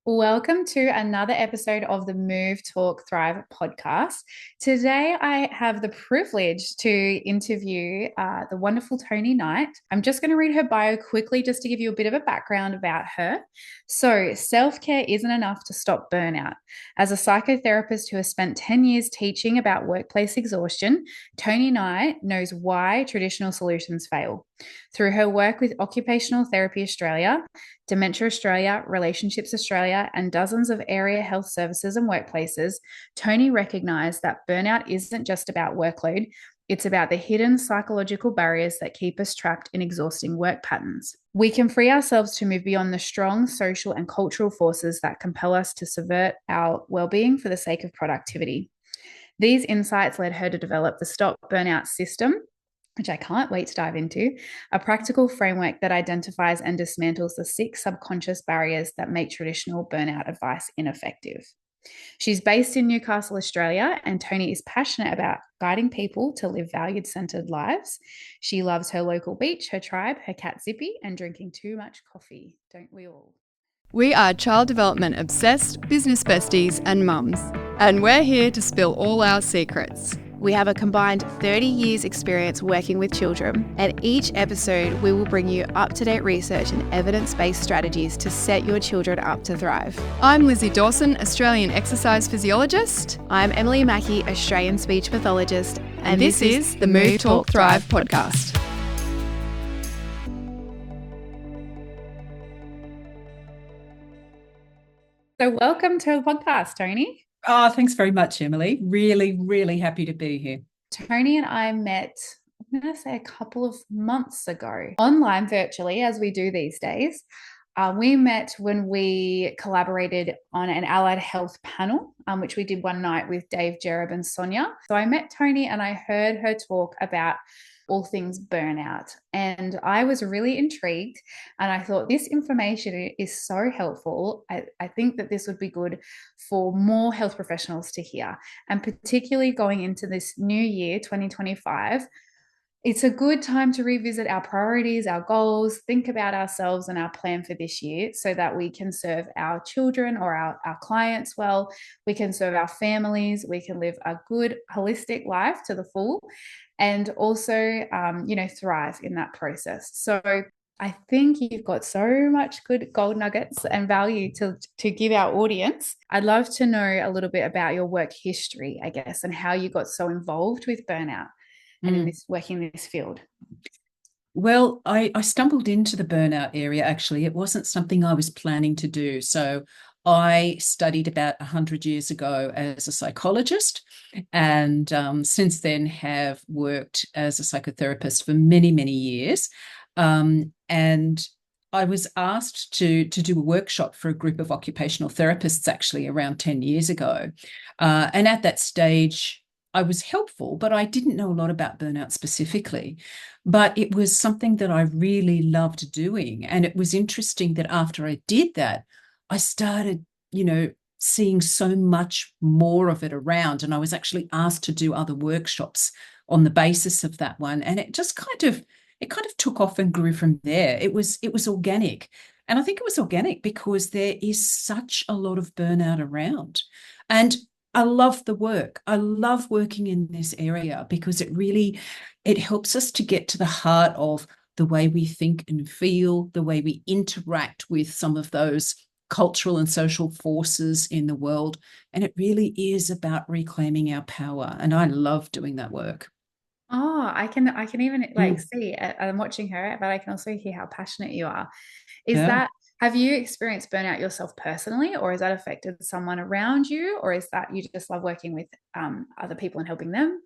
Welcome to another episode of the Move.Talk.Thrive podcast. Today, I have the privilege to interview the wonderful Toni Knight. I'm just going to read her bio quickly just to give you a bit of a background about her. So, self care isn't enough to stop burnout. As a psychotherapist who has spent 10 years teaching about workplace exhaustion, Toni Knight knows why traditional solutions fail. Through her work with Occupational Therapy Australia, Dementia Australia, Relationships Australia, and dozens of area health services and workplaces, Toni recognised that burnout isn't just about workload, it's about the hidden psychological barriers that keep us trapped in exhausting work patterns. We can free ourselves to move beyond the strong social and cultural forces that compel us to subvert our well-being for the sake of productivity. These insights led her to develop the Stop Burnout system, which I can't wait to dive into, a practical framework that identifies and dismantles the 6 subconscious barriers that make traditional burnout advice ineffective. She's based in Newcastle, Australia, and Toni is passionate about guiding people to live valued-centered lives. She loves her local beach, her tribe, her cat Zippy, and drinking too much coffee. Don't we all? We are child development obsessed, business besties, and mums, and we're here to spill all our secrets. We have a combined 30 years experience working with children, and each episode we will bring you up-to-date research and evidence-based strategies to set your children up to thrive. I'm Lizzie Dawson, Australian exercise physiologist. I'm Emily Mackey, Australian speech pathologist, And this is the Move, Talk, Thrive podcast. So welcome to the podcast, Toni. Oh, thanks very much, Emily. Really, really happy to be here. Toni and I met, I'm going to say a couple of months ago, online virtually, as we do these days. We met when we collaborated on an allied health panel, which we did one night with Dave, Jereb, and Sonia. So I met Toni and I heard her talk about all things burnout. And I was really intrigued. And I thought this information is so helpful. I think that this would be good for more health professionals to hear. And particularly going into this new year, 2025, it's a good time to revisit our priorities, our goals, think about ourselves and our plan for this year so that we can serve our children or our clients well. We can serve our families. We can live a good, holistic life to the full and also, thrive in that process. So I think you've got so much good gold nuggets and value to give our audience. I'd love to know a little bit about your work history, I guess, and how you got so involved with burnout and in this working in this field. Well, I stumbled into the burnout area, actually. It wasn't something I was planning to do. So I studied about 100 years ago as a psychologist, and since then have worked as a psychotherapist for many, many years. And I was asked to do a workshop for a group of occupational therapists actually around 10 years ago. And at that stage, I was helpful, but I didn't know a lot about burnout specifically. But it was something that I really loved doing. And it was interesting that after I did that, I started, seeing so much more of it around. And I was actually asked to do other workshops on the basis of that one. And it just kind of took off and grew from there. It was organic. And I think it was organic because there is such a lot of burnout around. And I love the work. I love working in this area because it helps us to get to the heart of the way we think and feel, the way we interact with some of those cultural and social forces in the world. And it really is about reclaiming our power. And I love doing that work. Oh, I can even see, I'm watching her, but I can also hear how passionate you are. Have you experienced burnout yourself personally, or has that affected someone around you, or is that you just love working with other people and helping them?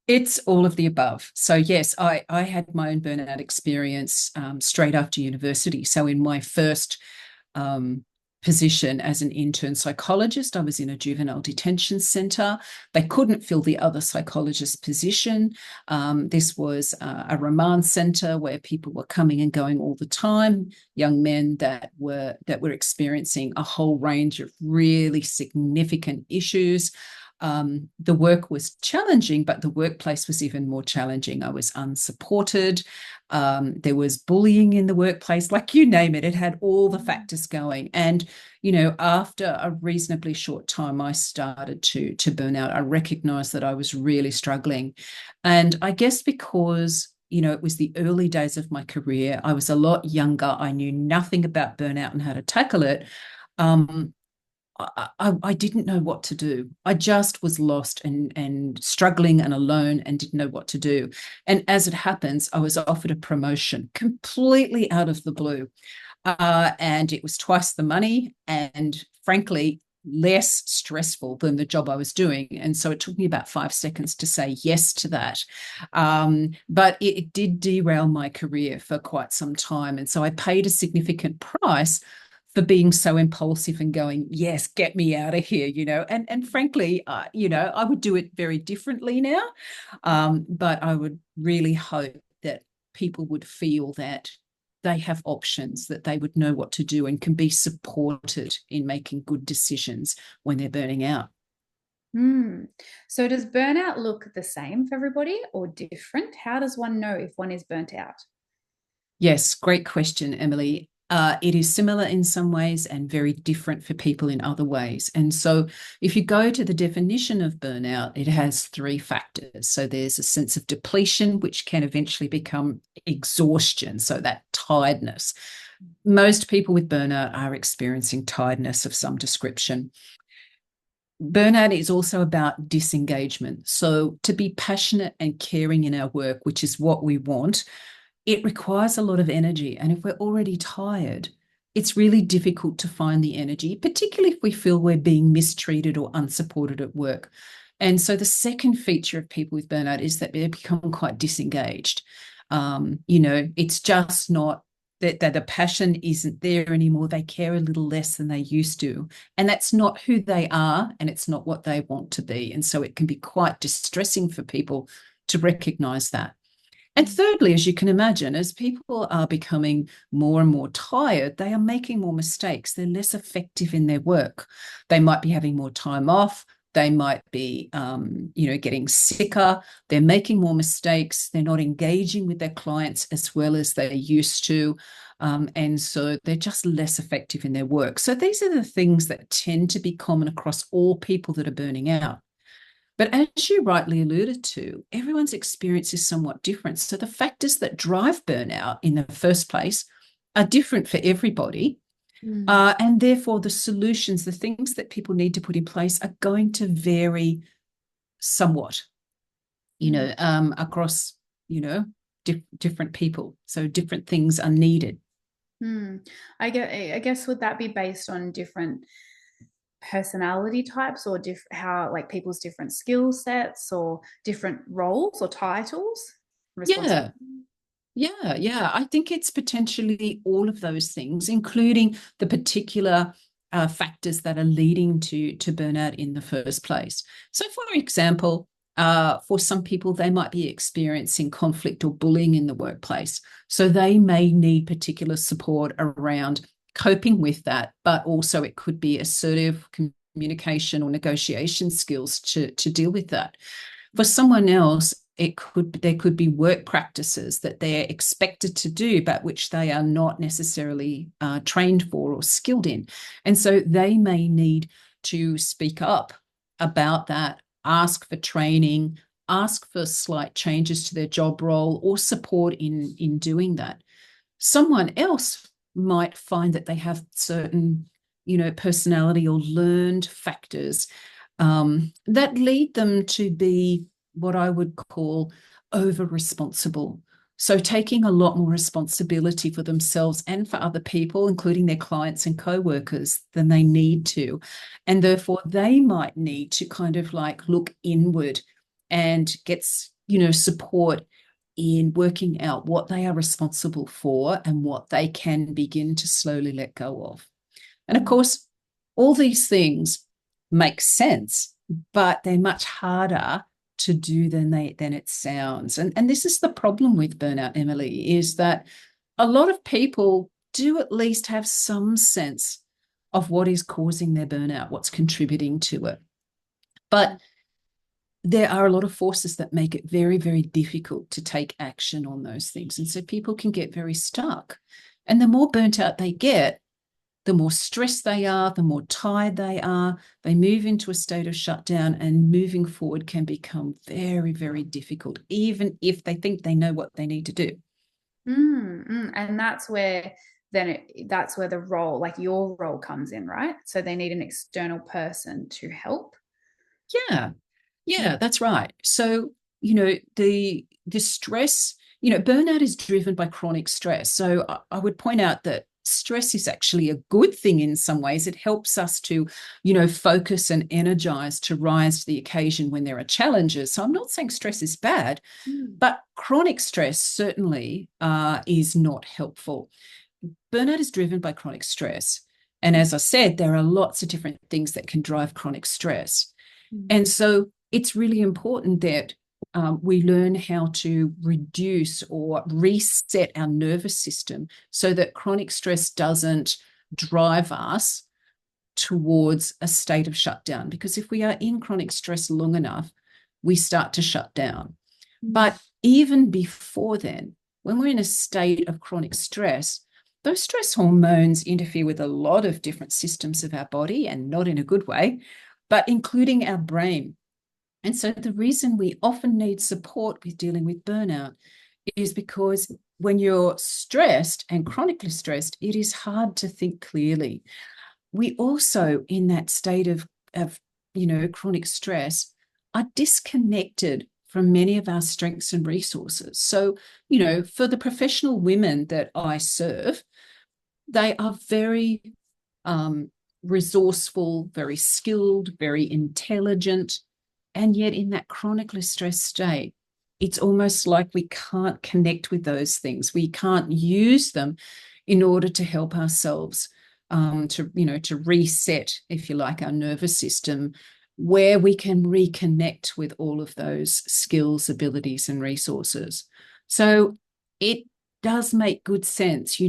It's all of the above. So yes, I had my own burnout experience straight after university. So in my first position as an intern psychologist, I was in a juvenile detention centre. They couldn't fill the other psychologist position. This was a remand centre where people were coming and going all the time, young men that were experiencing a whole range of really significant issues. The work was challenging, but the workplace was even more challenging. I was unsupported. There was bullying in the workplace, like you name it. It had all the factors going. And, after a reasonably short time, I started to burn out. I recognized that I was really struggling. And I guess because it was the early days of my career. I was a lot younger. I knew nothing about burnout and how to tackle it. I didn't know what to do. I just was lost and struggling and alone and didn't know what to do. And as it happens, I was offered a promotion completely out of the blue. And it was twice the money and, frankly, less stressful than the job I was doing. And so it took me about 5 seconds to say yes to that. But it did derail my career for quite some time. And so I paid a significant price for being so impulsive and going, yes, get me out of here, and frankly, I would do it very differently now. But I would really hope that people would feel that they have options, that they would know what to do and can be supported in making good decisions when they're burning out. So does burnout look the same for everybody or different? How does one know if one is burnt out? Yes, great question, Emily. It is similar in some ways and very different for people in other ways. And so if you go to the definition of burnout, it has 3 factors. So there's a sense of depletion, which can eventually become exhaustion, so that tiredness. Most people with burnout are experiencing tiredness of some description. Burnout is also about disengagement. So to be passionate and caring in our work, which is what we want, it requires a lot of energy. And if we're already tired, it's really difficult to find the energy, particularly if we feel we're being mistreated or unsupported at work. And so the second feature of people with burnout is that they become quite disengaged. It's just not that the passion isn't there anymore. They care a little less than they used to. And that's not who they are, and it's not what they want to be. And so it can be quite distressing for people to recognize that. And thirdly, as you can imagine, as people are becoming more and more tired, they are making more mistakes. They're less effective in their work. They might be having more time off. They might be, getting sicker. They're making more mistakes. They're not engaging with their clients as well as they used to. And so they're just less effective in their work. So these are the things that tend to be common across all people that are burning out. But as you rightly alluded to, everyone's experience is somewhat different. So the factors that drive burnout in the first place are different for everybody. And therefore, the solutions, the things that people need to put in place are going to vary somewhat, across, different people. So different things are needed. I guess would that be based on different personality types or how like people's different skill sets or different roles or titles? Yeah. I think it's potentially all of those things, including the particular factors that are leading to burnout in the first place. So, for example, for some people, they might be experiencing conflict or bullying in the workplace. So they may need particular support around coping with that, but also it could be assertive communication or negotiation skills to deal with that. For someone else, there could be work practices that they're expected to do, but which they are not necessarily trained for or skilled in. And so they may need to speak up about that, ask for training, ask for slight changes to their job role or support in doing that. Someone else might find that they have certain, personality or learned factors that lead them to be what I would call over-responsible. So taking a lot more responsibility for themselves and for other people, including their clients and co-workers, than they need to. And therefore, they might need to kind of like look inward and get, support in working out what they are responsible for and what they can begin to slowly let go of. And of course, all these things make sense, but they're much harder to do than it sounds. And this is the problem with burnout, Emily, is that a lot of people do at least have some sense of what is causing their burnout, what's contributing to it. But there are a lot of forces that make it very, very difficult to take action on those things. And so people can get very stuck. And the more burnt out they get, the more stressed they are, the more tired they are. They move into a state of shutdown, and moving forward can become very, very difficult, even if they think they know what they need to do. And that's where that's where the role, like your role, comes in, right? So they need an external person to help. Yeah, that's right. So, the stress, burnout is driven by chronic stress. So I would point out that stress is actually a good thing in some ways. It helps us to, focus and energize to rise to the occasion when there are challenges. So I'm not saying stress is bad, but chronic stress certainly is not helpful. Burnout is driven by chronic stress. And as I said, there are lots of different things that can drive chronic stress. And so it's really important that we learn how to reduce or reset our nervous system so that chronic stress doesn't drive us towards a state of shutdown. Because if we are in chronic stress long enough, we start to shut down. But even before then, when we're in a state of chronic stress, those stress hormones interfere with a lot of different systems of our body, and not in a good way, but including our brain. And so the reason we often need support with dealing with burnout is because when you're stressed and chronically stressed, it is hard to think clearly. We also, in that state of chronic stress, are disconnected from many of our strengths and resources. So, for the professional women that I serve, they are very resourceful, very skilled, very intelligent. And yet in that chronically stressed state, it's almost like we can't connect with those things. We can't use them in order to help ourselves to reset, if you like, our nervous system, where we can reconnect with all of those skills, abilities, and resources. So it does make good sense. We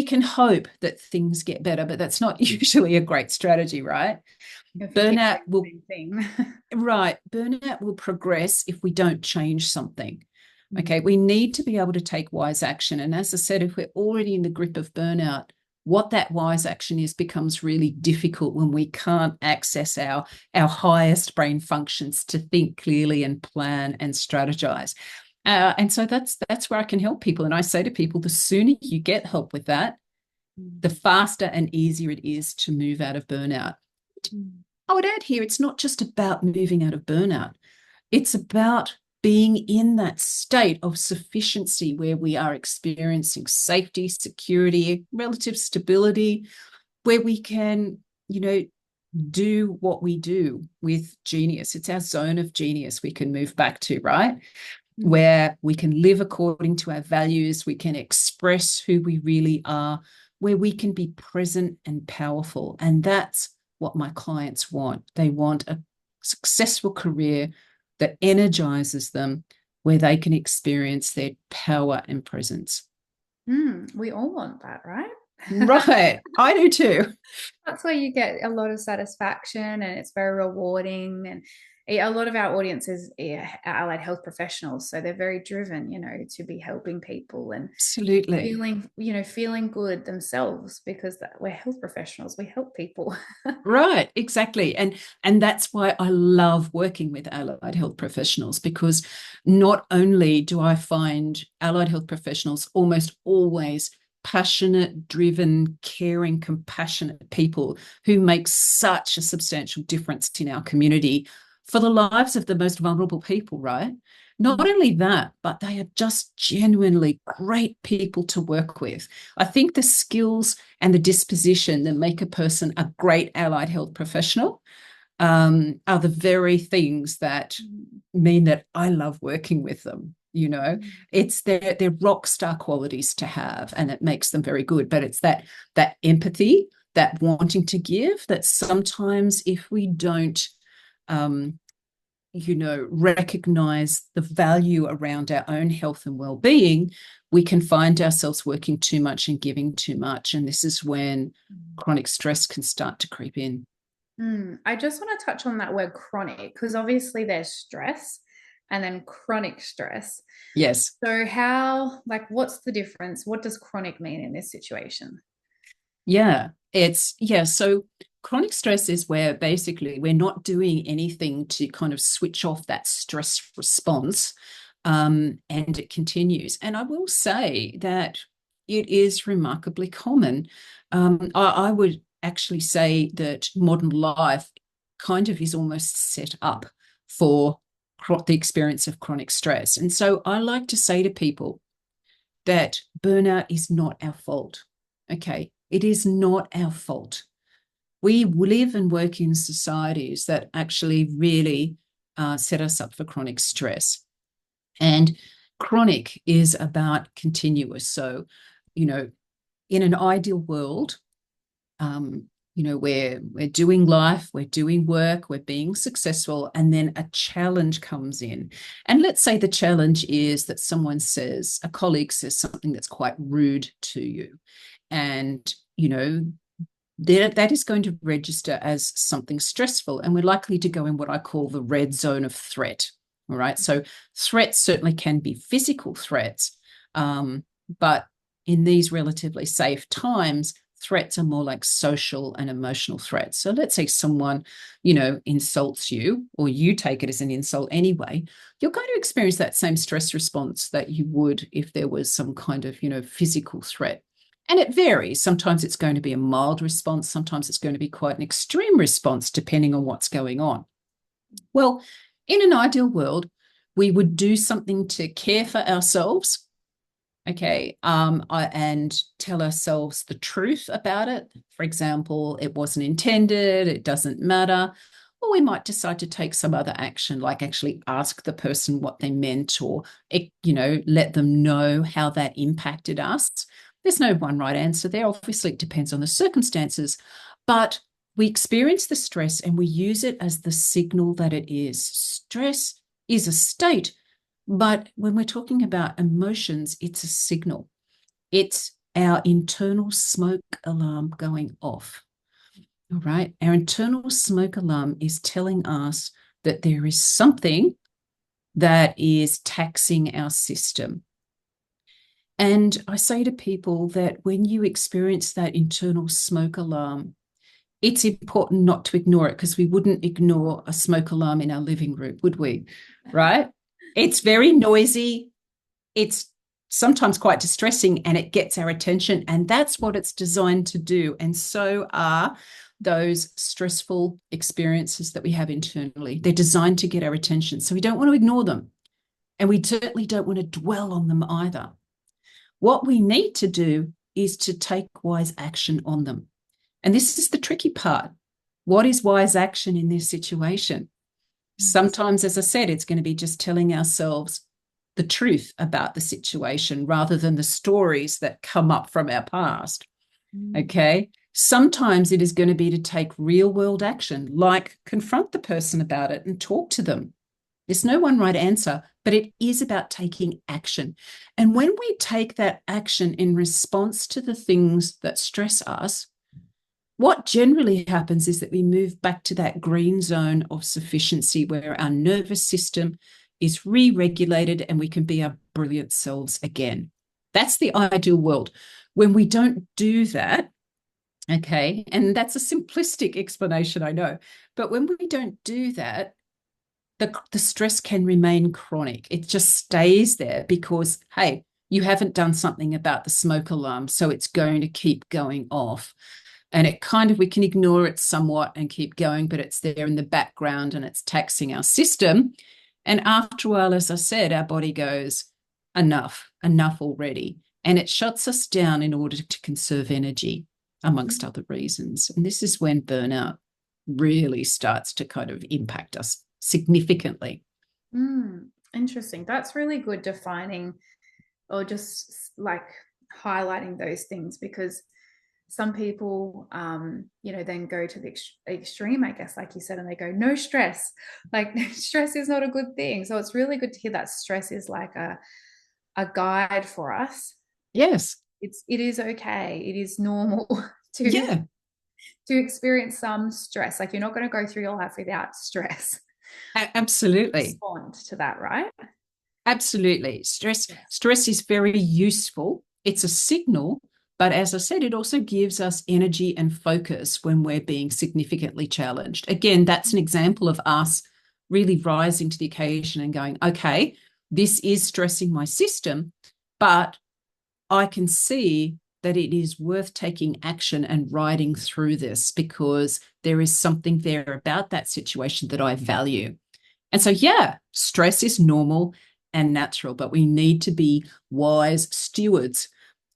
can hope that things get better, but that's not usually a great strategy, right? Burnout will Burnout will progress if we don't change something. Okay, we need to be able to take wise action. And as I said, if we're already in the grip of burnout, what that wise action is becomes really difficult when we can't access our highest brain functions to think clearly and plan and strategize. And so that's where I can help people. And I say to people, the sooner you get help with that, the faster and easier it is to move out of burnout. I would add here, it's not just about moving out of burnout. It's about being in that state of sufficiency where we are experiencing safety, security, relative stability, where we can, do what we do with genius. It's our zone of genius we can move back to, right? Where we can live according to our values, we can express who we really are, where we can be present and powerful. And that's what my clients want. They want a successful career that energizes them, where they can experience their power and presence. We all want that, right? Right. I do too. That's where you get a lot of satisfaction, and it's very rewarding. And a lot of our audience is allied health professionals, so they're very driven, to be helping people and absolutely feeling good themselves, because we're health professionals. We help people. Right, exactly. And that's why I love working with allied health professionals, because not only do I find allied health professionals almost always passionate, driven, caring, compassionate people who make such a substantial difference in our community for the lives of the most vulnerable people, right? Not only that, but they are just genuinely great people to work with. I think the skills and the disposition that make a person a great allied health professional are the very things that mean that I love working with them. It's their rock star qualities to have, and it makes them very good. But it's that empathy, that wanting to give, that sometimes if we don't recognize the value around our own health and well-being, we can find ourselves working too much and giving too much. And this is when chronic stress can start to creep in. I just want to touch on that word chronic because obviously there's stress and then chronic stress. Yes. So what's the difference? What does chronic mean in this situation? So chronic stress is where basically we're not doing anything to kind of switch off that stress response, and it continues. And I will say that it is remarkably common. I would actually say that modern life kind of is almost set up for the experience of chronic stress. And so I like to say to people that burnout is not our fault. Okay, it is not our fault. We live and work in societies that actually really set us up for chronic stress. And chronic is about continuous. So, in an ideal world, we're doing life, we're doing work, we're being successful, and then a challenge comes in. And let's say the challenge is that a colleague says something that's quite rude to you. And, that is going to register as something stressful. And we're likely to go in what I call the red zone of threat. All right. So threats certainly can be physical threats. But in these relatively safe times, threats are more like social and emotional threats. So let's say someone, insults you, or you take it as an insult anyway, you're going to experience that same stress response that you would if there was some kind of, physical threat. And it varies. Sometimes it's going to be a mild response. Sometimes it's going to be quite an extreme response, depending on what's going on. Well, in an ideal world, we would do something to care for ourselves, okay, and tell ourselves the truth about it. For example, it wasn't intended, it doesn't matter. Or we might decide to take some other action, like actually ask the person what they meant, or, let them know how that impacted us. There's no one right answer there. Obviously, it depends on the circumstances, but we experience the stress and we use it as the signal that it is. Stress is a state, but when we're talking about emotions, it's a signal. It's our internal smoke alarm going off. All right. Our internal smoke alarm is telling us that there is something that is taxing our system. And I say to people that when you experience that internal smoke alarm, it's important not to ignore it, because we wouldn't ignore a smoke alarm in our living room, would we? Right? It's very noisy. It's sometimes quite distressing, and it gets our attention. And that's what it's designed to do. And so are those stressful experiences that we have internally. They're designed to get our attention. So we don't want to ignore them. And we certainly don't want to dwell on them either. What we need to do is to take wise action on them. And this is the tricky part. What is wise action in this situation? Sometimes, as I said, it's going to be just telling ourselves the truth about the situation rather than the stories that come up from our past. Okay. Sometimes it is going to be to take real world action, like confront the person about it and talk to them. There's no one right answer, but it is about taking action. And when we take that action in response to the things that stress us, what generally happens is that we move back to that green zone of sufficiency, where our nervous system is re-regulated and we can be our brilliant selves again. That's the ideal world. When we don't do that, okay, and that's a simplistic explanation, I know, but when we don't do that, the stress can remain chronic. It just stays there because, hey, you haven't done something about the smoke alarm, so it's going to keep going off. And we can ignore it somewhat and keep going, but it's there in the background and it's taxing our system. And after a while, as I said, our body goes, enough already. And it shuts us down in order to conserve energy, amongst other reasons. And this is when burnout really starts to kind of impact us significantly. Interesting. That's really good defining, or just like highlighting those things, because some people, then go to the extreme, I guess, like you said, and they go, no stress. Like stress is not a good thing. So it's really good to hear that stress is like a guide for us. Yes. It is okay. It is normal to Yeah. to experience some stress. Like you're not going to go through your life without stress. Absolutely. Respond to that, right? Absolutely. Stress is very useful. It's a signal, but as I said, it also gives us energy and focus when we're being significantly challenged. Again, that's an example of us really rising to the occasion and going, okay, this is stressing my system, but I can see that it is worth taking action and riding through this because there is something there about that situation that I value. And so, yeah, stress is normal and natural, but we need to be wise stewards,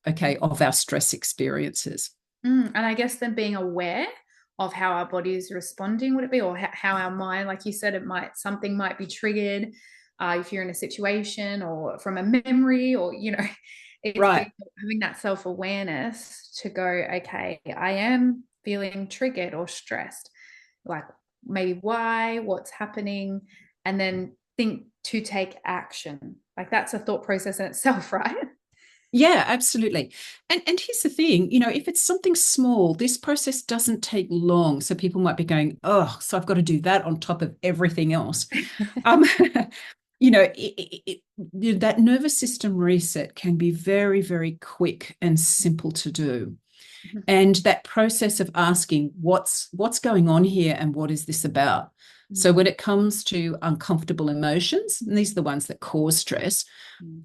okay, of our stress experiences. And I guess then being aware of how our body is responding, would it be, or how our mind, like you said, something might be triggered if you're in a situation or from a memory, or it's Right. having that self-awareness to go, okay, I am feeling triggered or stressed, like maybe why, what's happening, and then think to take action. Like that's a thought process in itself, right? Yeah, absolutely. And here's the thing, if it's something small, this process doesn't take long. So people might be going, oh, so I've got to do that on top of everything else. Um, that nervous system reset can be very, very quick and simple to do. And that process of asking what's going on here and what is this about? So when it comes to uncomfortable emotions, and these are the ones that cause stress,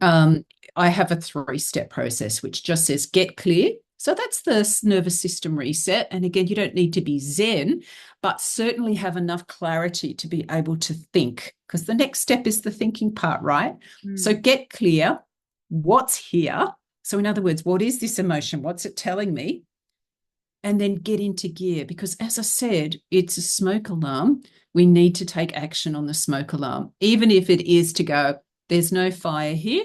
I have a 3-step process which just says get clear. So that's the nervous system reset. And again, you don't need to be Zen, but certainly have enough clarity to be able to think, because the next step is the thinking part, right? So get clear, what's here? So in other words, what is this emotion? What's it telling me? And then get into gear, because as I said, it's a smoke alarm. We need to take action on the smoke alarm, even if it is to go, there's no fire here.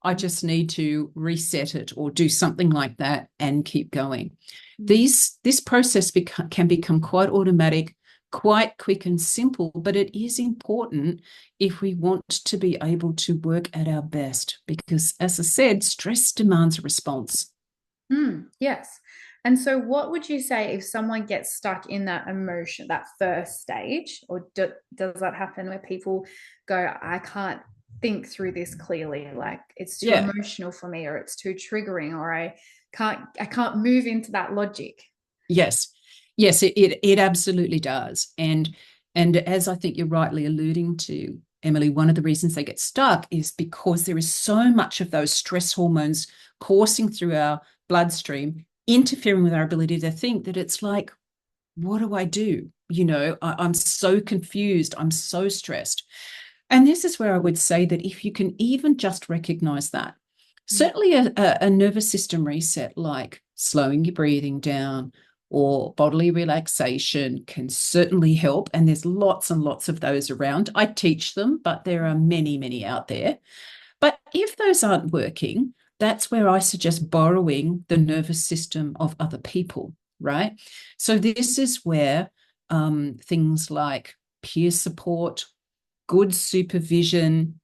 I just need to reset it or do something like that and keep going. This process can become quite automatic, quite quick and simple, but it is important if we want to be able to work at our best, because as I said, stress demands a response. Yes. And so what would you say if someone gets stuck in that emotion, that first stage, or does that happen where people go, I can't think through this clearly, like it's too emotional for me, or it's too triggering, or I can't move into that logic? Yes, it absolutely does. And as I think you're rightly alluding to, Emily, one of the reasons they get stuck is because there is so much of those stress hormones coursing through our bloodstream, interfering with our ability to think, that it's like, what do I do? I'm so confused. I'm so stressed. And this is where I would say that if you can even just recognize that, certainly a nervous system reset, like slowing your breathing down or bodily relaxation, can certainly help. And there's lots and lots of those around. I teach them, but there are many, many out there. But if those aren't working, that's where I suggest borrowing the nervous system of other people, right? So this is where things like peer support, good supervision,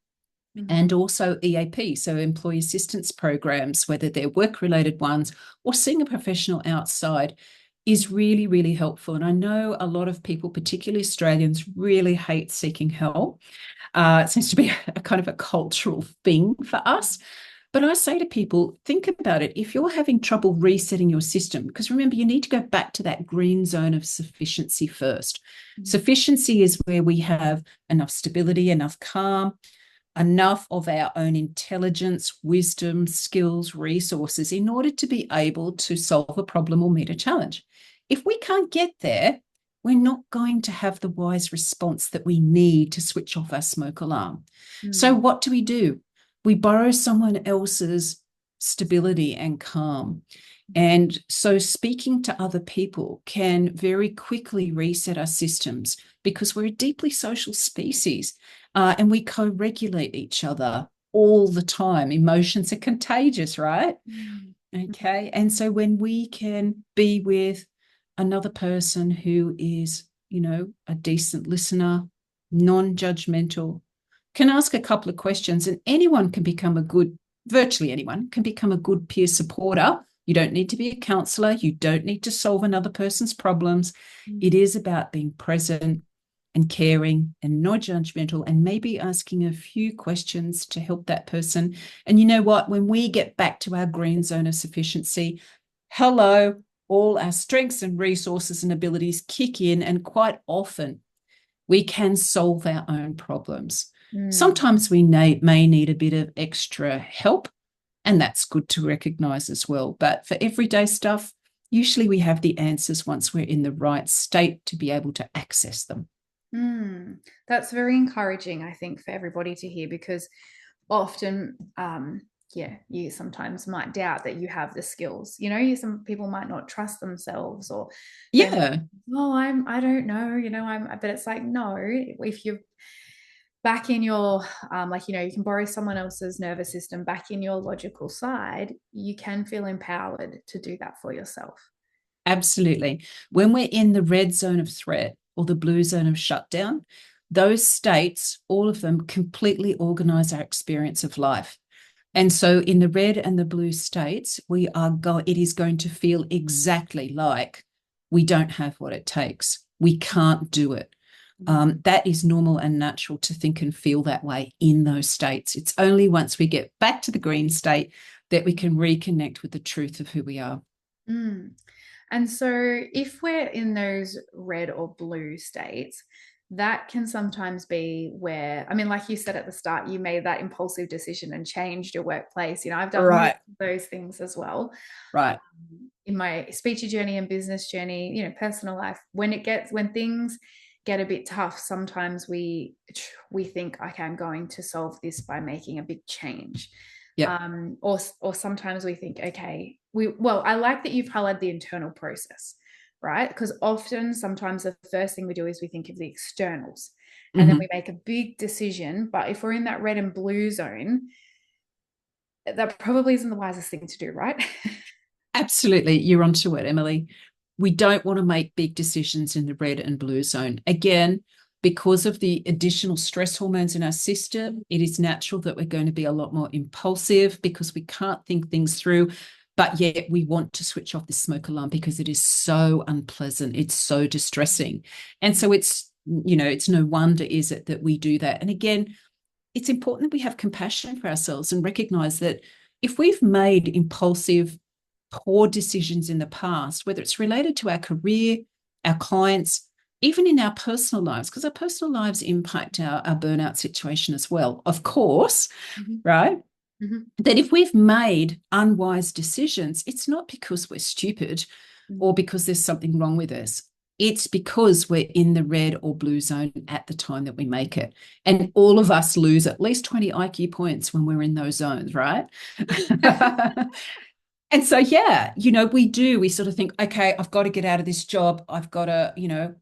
and also EAP, so employee assistance programs, whether they're work-related ones or seeing a professional outside, is really, really helpful. And I know a lot of people, particularly Australians, really hate seeking help. It seems to be a kind of a cultural thing for us. But I say to people, think about it. If you're having trouble resetting your system, because remember, you need to go back to that green zone of sufficiency first. Sufficiency is where we have enough stability, enough calm, enough of our own intelligence, wisdom, skills, resources in order to be able to solve a problem or meet a challenge. If we can't get there, we're not going to have the wise response that we need to switch off our smoke alarm. So what do? We borrow someone else's stability and calm. And so speaking to other people can very quickly reset our systems, because we're a deeply social species, and we co-regulate each other all the time. Emotions are contagious, right? Okay. And so when we can be with another person who is, a decent listener, non-judgmental, can ask a couple of questions, and virtually anyone can become a good peer supporter You don't need to be a counselor. You don't need to solve another person's problems. It Mm. is about being present and caring and not judgmental, and maybe asking a few questions to help that person. And you know what? When we get back to our green zone of sufficiency, hello, all our strengths and resources and abilities kick in, and quite often we can solve our own problems. Mm. Sometimes we may need a bit of extra help, and that's good to recognize as well. But for everyday stuff, usually we have the answers once we're in the right state to be able to access them. Mm. That's very encouraging, I think, for everybody to hear, because often, yeah, you sometimes might doubt that you have the skills. Some people might not trust themselves, or they might, Yeah, oh, I don't know, but it's like, no, if you're back in your, you can borrow someone else's nervous system back in your logical side, you can feel empowered to do that for yourself. absolutely. When we're in the red zone of threat or the blue zone of shutdown, those states, all of them, completely organize our experience of life. And so in the red and the blue states, it is going to feel exactly like we don't have what it takes. We can't do it. That is normal and natural to think and feel that way in those states. It's only once we get back to the green state that we can reconnect with the truth of who we are. Mm. And so, if we're in those red or blue states, that can sometimes be where, I mean, like you said at the start, you made that impulsive decision and changed your workplace. I've done most Right, of those things as well. right. In my speechy journey and business journey, personal life, when things get a bit tough, sometimes we think, okay, I'm going to solve this by making a big change. Yep. Or sometimes we think, okay, I like that you've highlighted the internal process, right? Because often, sometimes the first thing we do is we think of the externals, and then we make a big decision. But if we're in that red and blue zone, that probably isn't the wisest thing to do, right? Absolutely. You're onto it, Emily. We don't want to make big decisions in the red and blue zone. Again, because of the additional stress hormones in our system, it is natural that we're going to be a lot more impulsive because we can't think things through. But yet we want to switch off the smoke alarm because it is so unpleasant. It's so distressing. And so it's no wonder, is it, that we do that. And again, it's important that we have compassion for ourselves and recognize that if we've made impulsive, poor decisions in the past, whether it's related to our career, our clients, even in our personal lives, because our personal lives impact our burnout situation as well, of course, right? Mm-hmm. That if we've made unwise decisions, it's not because we're stupid or because there's something wrong with us. It's because we're in the red or blue zone at the time that we make it. And all of us lose at least 20 IQ points when we're in those zones, right? And so, yeah, we sort of think, okay, I've got to get out of this job. I've got to,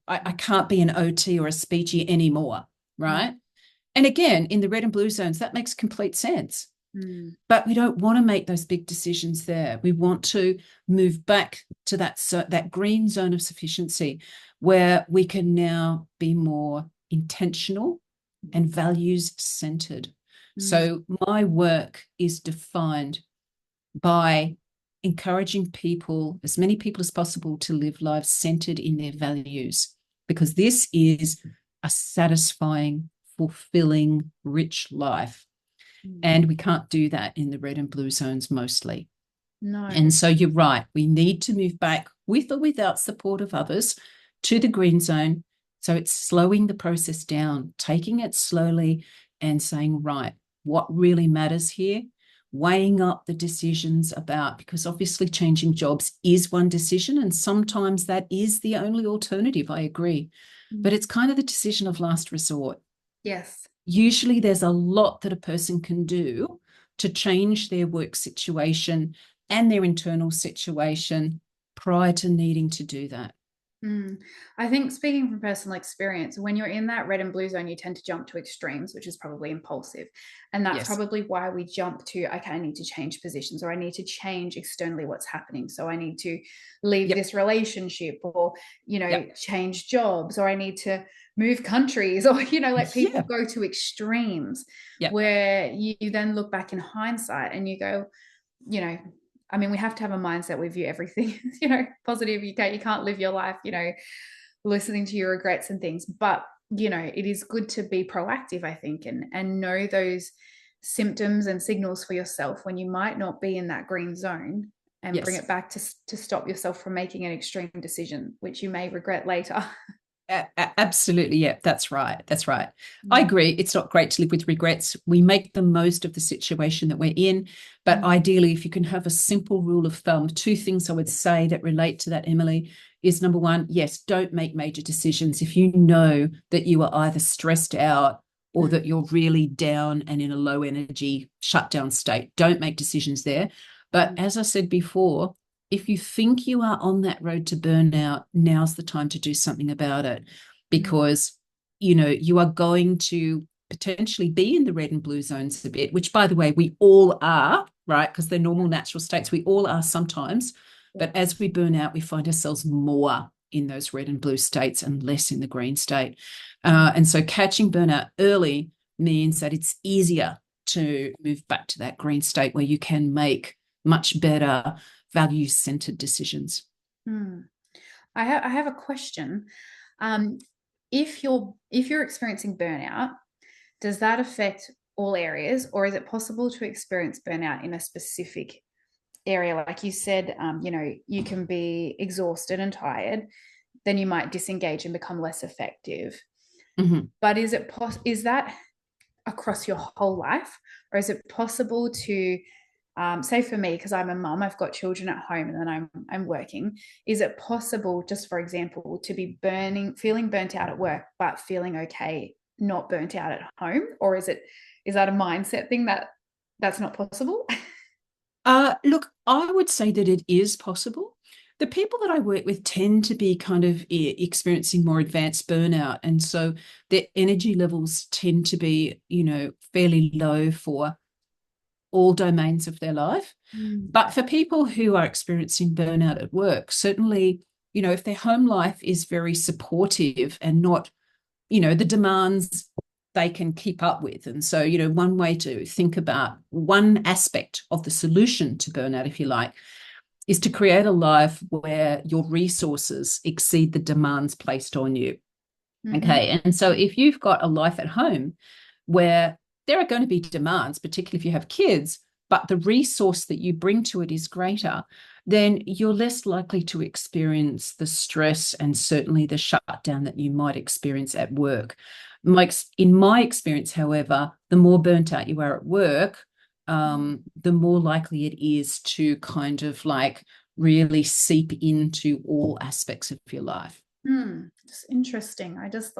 I can't be an OT or a speechy anymore, right? And again, in the red and blue zones, that makes complete sense. But we don't want to make those big decisions there. We want to move back to that green zone of sufficiency where we can now be more intentional and values centered. So my work is defined by encouraging people, as many people as possible, to live lives centered in their values, because this is a satisfying, fulfilling, rich life. And we can't do that in the red and blue zones mostly. No. And so you're right. We need to move back with or without support of others to the green zone. So it's slowing the process down, taking it slowly and saying, right, what really matters here? Weighing up the decisions because obviously changing jobs is one decision, and sometimes that is the only alternative. I agree. But it's kind of the decision of last resort. Yes. Usually there's a lot that a person can do to change their work situation and their internal situation prior to needing to do that. I think, speaking from personal experience, when you're in that red and blue zone, you tend to jump to extremes, which is probably impulsive. And that's probably why we jump to, okay, I need to change positions, or I need to change externally what's happening. So I need to leave this relationship, or, change jobs, or I need to move countries, or, people go to extremes where you then look back in hindsight and you go, I mean, we have to have a mindset. We view everything, positive. You can't live your life, listening to your regrets and things. But, it is good to be proactive, I think, and know those symptoms and signals for yourself when you might not be in that green zone, and bring Yes. it back to stop yourself from making an extreme decision, which you may regret later. Absolutely. Yeah, that's right. That's right. I Mm. agree. It's not great to live with regrets. We make the most of the situation that we're in. But ideally, if you can have a simple rule of thumb, two things I would say that relate to that, Emily, is number one, yes, don't make major decisions. If you know that you are either stressed out or that you're really down and in a low energy shutdown state, don't make decisions there. But as I said before, if you think you are on that road to burnout, now's the time to do something about it, because, you are going to potentially be in the red and blue zones a bit, which, by the way, we all are, right? Because they're normal, natural states. We all are sometimes. But as we burn out, we find ourselves more in those red and blue states and less in the green state. And so catching burnout early means that it's easier to move back to that green state where you can make much better value-centered decisions. I have a question. If you're experiencing burnout, does that affect all areas, or is it possible to experience burnout in a specific area? Like you said, you can be exhausted and tired, then you might disengage and become less effective. But is that across your whole life, or is it possible to say, for me, because I'm a mum, I've got children at home, and then I'm working, is it possible, just for example, to be feeling burnt out at work but feeling okay, not burnt out at home? Or is that a mindset thing that's not possible? Look, I would say that it is possible. The people that I work with tend to be kind of experiencing more advanced burnout. And so their energy levels tend to be, fairly low for all domains of their life. But for people who are experiencing burnout at work, certainly, if their home life is very supportive and not, the demands they can keep up with. And so, one way to think about one aspect of the solution to burnout, if you like, is to create a life where your resources exceed the demands placed on you. Okay. And so if you've got a life at home where there are going to be demands, particularly if you have kids, but the resource that you bring to it is greater, then you're less likely to experience the stress and certainly the shutdown that you might experience at work. In my experience, however, the more burnt out you are at work, the more likely it is to kind of like really seep into all aspects of your life. Just interesting. I just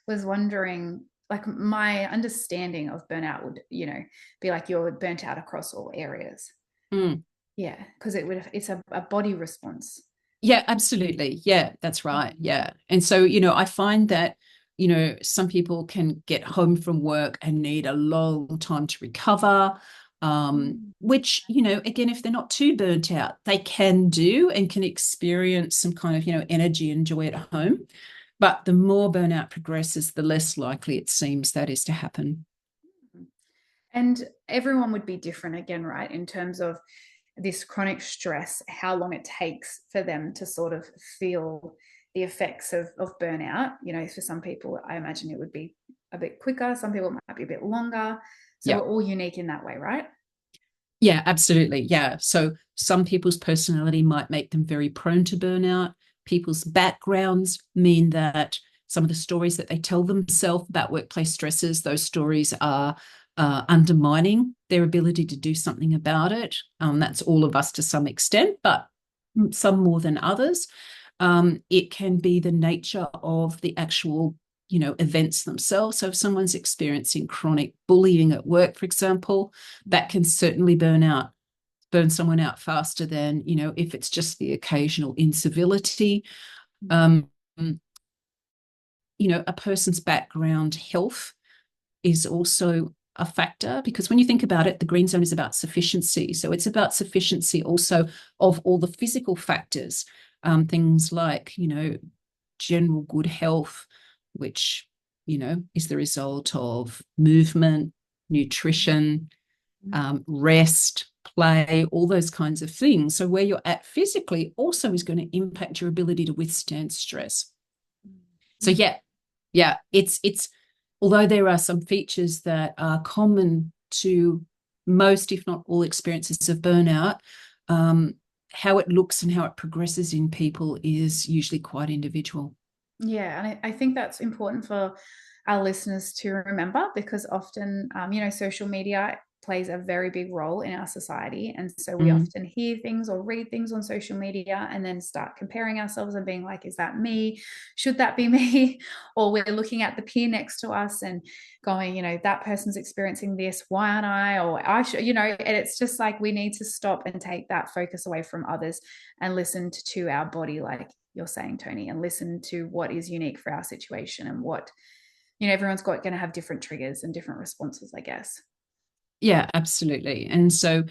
was wondering, like, my understanding of burnout would, be like you're burnt out across all areas. Yeah, because it's a body response. Yeah, absolutely. Yeah, that's right. Yeah. And so, I find that, some people can get home from work and need a long time to recover, which, again, if they're not too burnt out, they can do and can experience some kind of, energy and joy at home. But the more burnout progresses, the less likely it seems that is to happen. And everyone would be different again, right? In terms of this chronic stress, how long it takes for them to sort of feel the effects of burnout. For some people, I imagine it would be a bit quicker. Some people might be a bit longer. So Yeah. we're all unique in that way, right? Yeah, absolutely. Yeah. So some people's personality might make them very prone to burnout. People's backgrounds mean that some of the stories that they tell themselves about workplace stresses, those stories are undermining their ability to do something about it. That's all of us to some extent, but some more than others. It can be the nature of the actual, events themselves. So if someone's experiencing chronic bullying at work, for example, that can certainly burn someone out faster than, if it's just the occasional incivility. A person's background health is also a factor, because when you think about it, the green zone is about sufficiency. So it's about sufficiency also of all the physical factors, things like, general good health, which, is the result of movement, nutrition, rest, play, all those kinds of things. So where you're at physically also is going to impact your ability to withstand stress. So it's although there are some features that are common to most, if not all, experiences of burnout, how it looks and how it progresses in people is usually quite individual. Yeah, and I think that's important for our listeners to remember, because often, social media plays a very big role in our society. And so we often hear things or read things on social media and then start comparing ourselves and being like, is that me? Should that be me? Or we're looking at the peer next to us and going, that person's experiencing this. Why aren't I? Or I should, and it's just like we need to stop and take that focus away from others and listen to our body, like you're saying, Toni, and listen to what is unique for our situation and what, everyone's going to have different triggers and different responses, I guess. Yeah, absolutely. And so,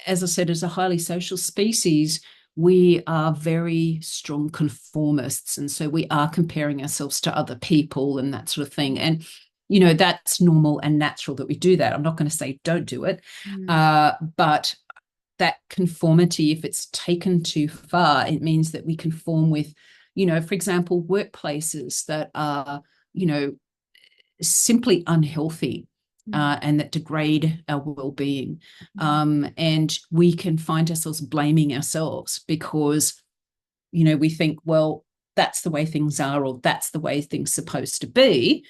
as I said, as a highly social species, we are very strong conformists. And so we are comparing ourselves to other people and that sort of thing. And, that's normal and natural that we do that. I'm not going to say don't do it. But that conformity, if it's taken too far, it means that we conform with, for example, workplaces that are, simply unhealthy. And that degrade our well-being. And we can find ourselves blaming ourselves because, we think, well, that's the way things are, or that's the way things are supposed to be.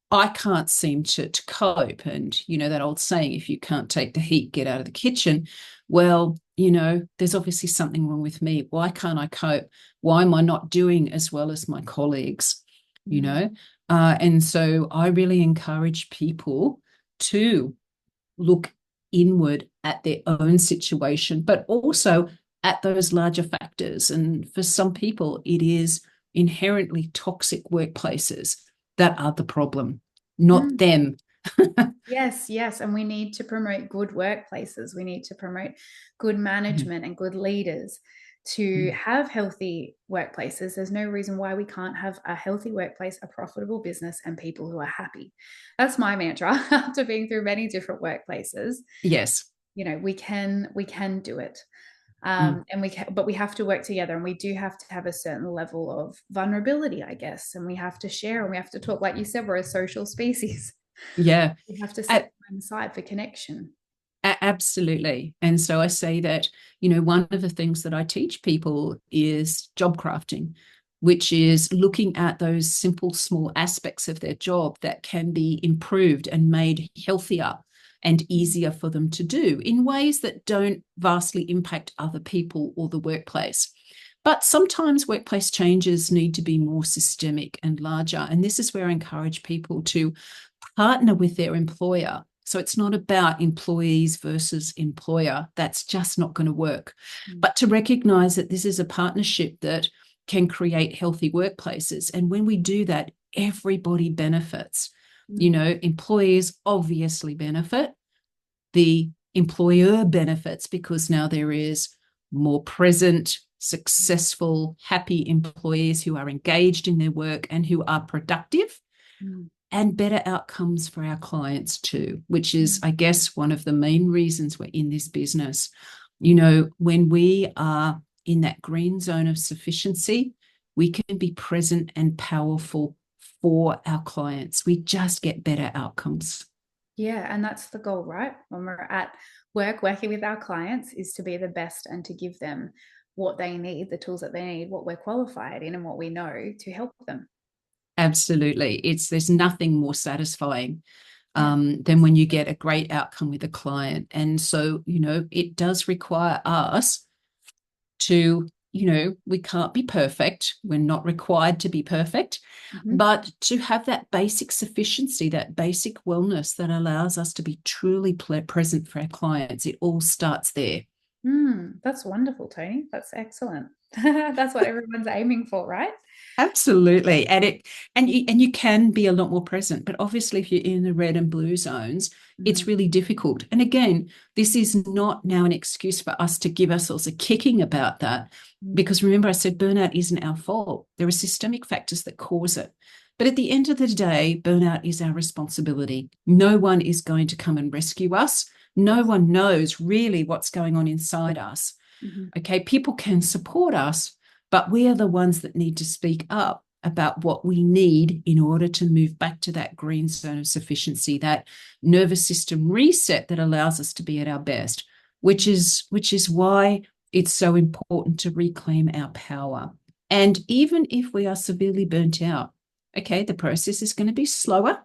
I can't seem to cope. And, that old saying, if you can't take the heat, get out of the kitchen. Well, there's obviously something wrong with me. Why can't I cope? Why am I not doing as well as my colleagues? And so I really encourage people to look inward at their own situation, but also at those larger factors. And for some people, it is inherently toxic workplaces that are the problem, not them. Yes. And we need to promote good workplaces. We need to promote good management and good leaders to have healthy workplaces. There's no reason why we can't have a healthy workplace, a profitable business, and people who are happy. That's my mantra after being through many different workplaces. Yes. We can do it. But we have to work together, and we do have to have a certain level of vulnerability, I guess. And we have to share, and we have to talk, like you said, we're a social species. Yeah. We have to set time aside for connection. Absolutely. And so I say that, one of the things that I teach people is job crafting, which is looking at those simple, small aspects of their job that can be improved and made healthier and easier for them to do in ways that don't vastly impact other people or the workplace. But sometimes workplace changes need to be more systemic and larger. And this is where I encourage people to partner with their employer. So it's not about employees versus employer. That's just not going to work. But to recognize that this is a partnership that can create healthy workplaces. And when we do that, everybody benefits. Employees obviously benefit. The employer benefits because now there is more present, successful, happy employees who are engaged in their work and who are productive. And better outcomes for our clients too, which is, I guess, one of the main reasons we're in this business. When we are in that green zone of sufficiency, we can be present and powerful for our clients. We just get better outcomes. Yeah, and that's the goal, right? When we're at work, working with our clients, is to be the best and to give them what they need, the tools that they need, what we're qualified in and what we know to help them. Absolutely. There's nothing more satisfying than when you get a great outcome with a client. And so, it does require us to, we can't be perfect. We're not required to be perfect, but to have that basic sufficiency, that basic wellness that allows us to be truly present for our clients. It all starts there. That's wonderful, Toni. That's excellent. That's what everyone's aiming for, right? Absolutely. And you can be a lot more present, but obviously if you're in the red and blue zones, it's really difficult. And again, this is not now an excuse for us to give ourselves a kicking about that, because remember I said burnout isn't our fault. There are systemic factors that cause it. But at the end of the day, burnout is our responsibility. No one is going to come and rescue us. No one knows really what's going on inside us. Mm-hmm. Okay, people can support us, but we are the ones that need to speak up about what we need in order to move back to that green zone of sufficiency, that nervous system reset that allows us to be at our best, which is why it's so important to reclaim our power. And even if we are severely burnt out, okay, the process is going to be slower,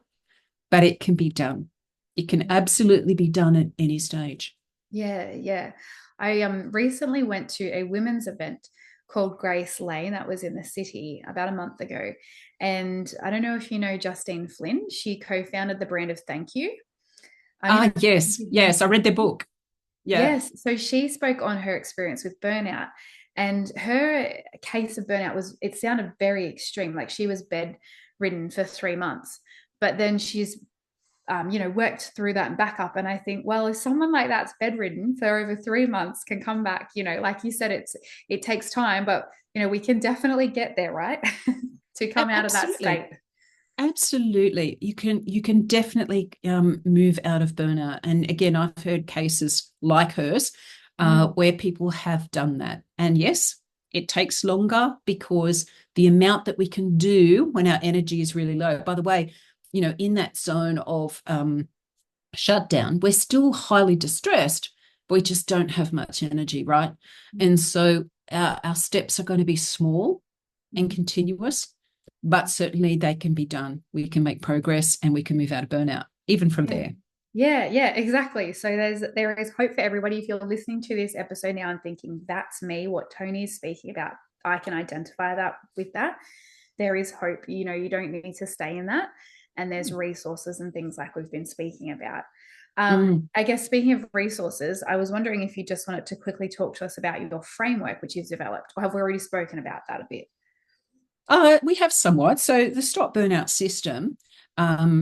but it can be done. It can absolutely be done at any stage. Yeah, yeah. I recently went to a women's event called Grace Lane that was in the city about a month ago. And I don't know if you know Justine Flynn. She co-founded the brand of Thank You. Yes, yes, I read their book. Yeah. Yes. So she spoke on her experience with burnout. And her case of burnout was, it sounded very extreme. Like she was bedridden for 3 months. But then she's worked through that and back up. And I think, well, if someone like that's bedridden for over 3 months can come back, like you said, it takes time, but we can definitely get there, right? To come out of that state. Absolutely. You can definitely move out of burnout. And again, I've heard cases like hers where people have done that. And yes, it takes longer because the amount that we can do when our energy is really low, by the way, in that zone of shutdown, we're still highly distressed, but we just don't have much energy, right? And so our steps are going to be small and continuous, but certainly they can be done. We can make progress and we can move out of burnout, even from there. Yeah, exactly. So there is hope for everybody. If you're listening to this episode now and thinking, that's me, what Toni is speaking about, I can identify that with that. There is hope. You don't need to stay in that. And there's resources and things like we've been speaking about. I guess speaking of resources, I was wondering if you just wanted to quickly talk to us about your framework, which you've developed, or have we already spoken about that a bit? We have somewhat. So the Stop Burnout system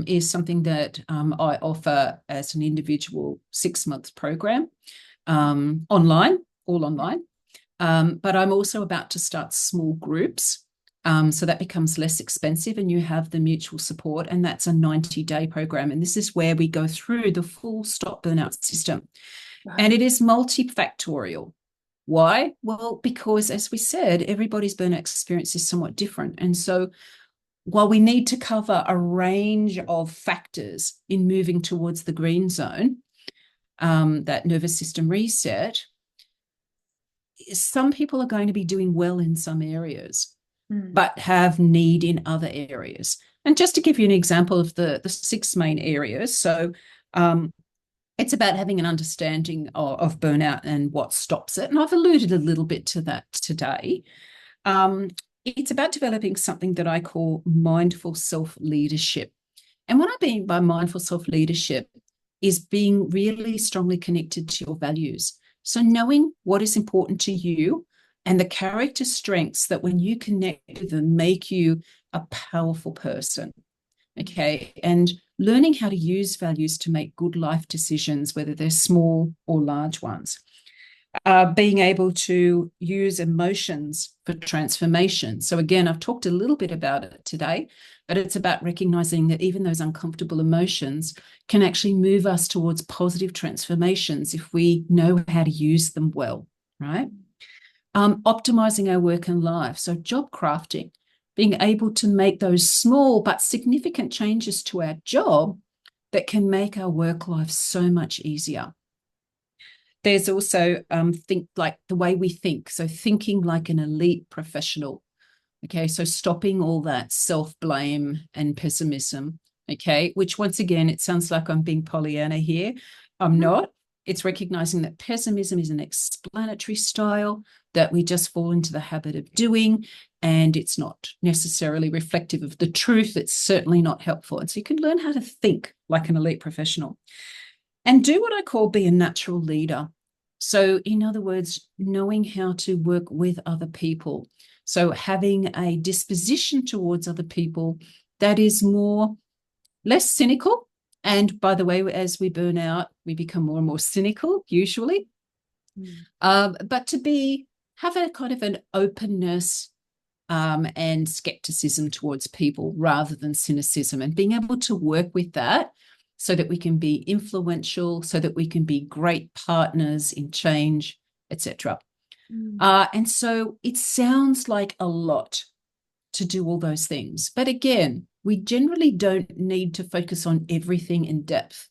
is something that I offer as an individual 6-month program online, all online. But I'm also about to start small groups. So that becomes less expensive and you have the mutual support, and that's a 90-day program. And this is where we go through the full Stop Burnout system. Right. And it is multifactorial. Why? Well, because as we said, everybody's burnout experience is somewhat different. And so while we need to cover a range of factors in moving towards the green zone, that nervous system reset, some people are going to be doing well in some areas, but have need in other areas. And just to give you an example of the 6 main areas, so it's about having an understanding of burnout and what stops it. And I've alluded a little bit to that today. It's about developing something that I call mindful self-leadership. And what I mean by mindful self-leadership is being really strongly connected to your values. So knowing what is important to you and the character strengths that when you connect with them make you a powerful person. Okay. And learning how to use values to make good life decisions, whether they're small or large ones. Being able to use emotions for transformation. So again, I've talked a little bit about it today, but it's about recognizing that even those uncomfortable emotions can actually move us towards positive transformations if we know how to use them well, right? Optimizing our work and life. So job crafting, being able to make those small but significant changes to our job that can make our work life so much easier. There's also think like the way we think. So thinking like an elite professional. Okay, so stopping all that self-blame and pessimism. Okay, which once again, it sounds like I'm being Pollyanna here. I'm not. It's recognizing that pessimism is an explanatory style that we just fall into the habit of doing, and it's not necessarily reflective of the truth. It's certainly not helpful. And so you can learn how to think like an elite professional and do what I call be a natural leader. So in other words, knowing how to work with other people. So having a disposition towards other people that is less cynical. And by the way, as we burn out, we become more and more cynical, usually. But to have a kind of an openness and skepticism towards people rather than cynicism, and being able to work with that so that we can be influential, so that we can be great partners in change, etc. And so it sounds like a lot to do all those things. But again, we generally don't need to focus on everything in depth.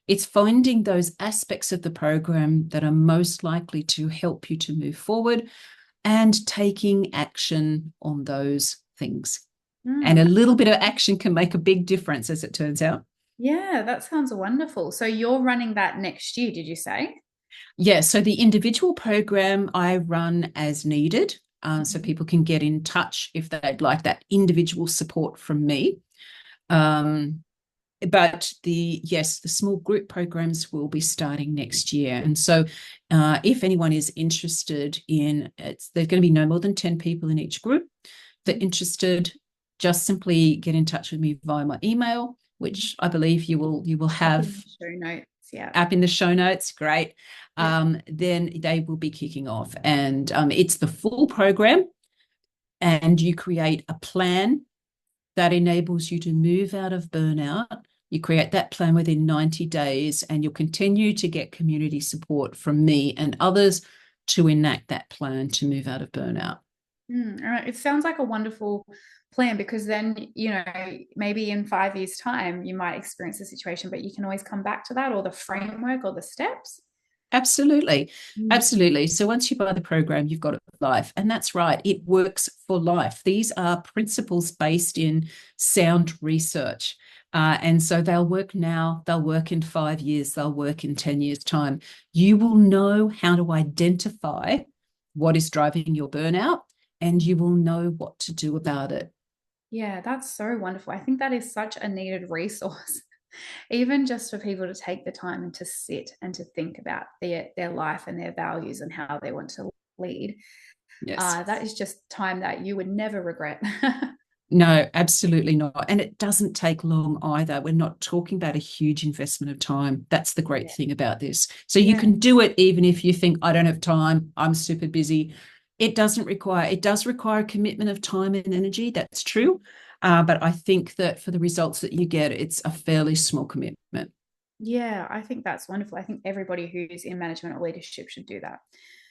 It's finding those aspects of the program that are most likely to help you to move forward and taking action on those things. And a little bit of action can make a big difference, as it turns out. Yeah, that sounds wonderful. So you're running that next year, did you say? Yeah, so the individual program I run as needed. So people can get in touch if they'd like that individual support from me. But the small group programs will be starting next year. And so if anyone is interested in it, there's going to be no more than 10 people in each group. If they're interested, just simply get in touch with me via my email, which I believe you will have. Show notes, yeah. Up in the show notes, great. Then they will be kicking off. And it's the full program. And you create a plan that enables you to move out of burnout. You create that plan within 90 days, and you'll continue to get community support from me and others to enact that plan to move out of burnout. All right. It sounds like a wonderful plan, because then, maybe in 5 years' time, you might experience a situation, but you can always come back to that, or the framework or the steps. Absolutely. Absolutely. So once you buy the program, you've got it for life. And that's right. It works for life. These are principles based in sound research. And so they'll work now, they'll work in 5 years, they'll work in 10 years' time. You will know how to identify what is driving your burnout, and you will know what to do about it. Yeah, that's so wonderful. I think that is such a needed resource, even just for people to take the time and to sit and to think about their life and their values and how they want to lead. Yes. That is just time that you would never regret. No, absolutely not. And it doesn't take long either. We're not talking about a huge investment of time. That's the great thing about this. So you can do it even if you think, I don't have time, I'm super busy. It does require a commitment of time and energy. That's true. But I think that for the results that you get, it's a fairly small commitment. Yeah, I think that's wonderful. I think everybody who's in management or leadership should do that,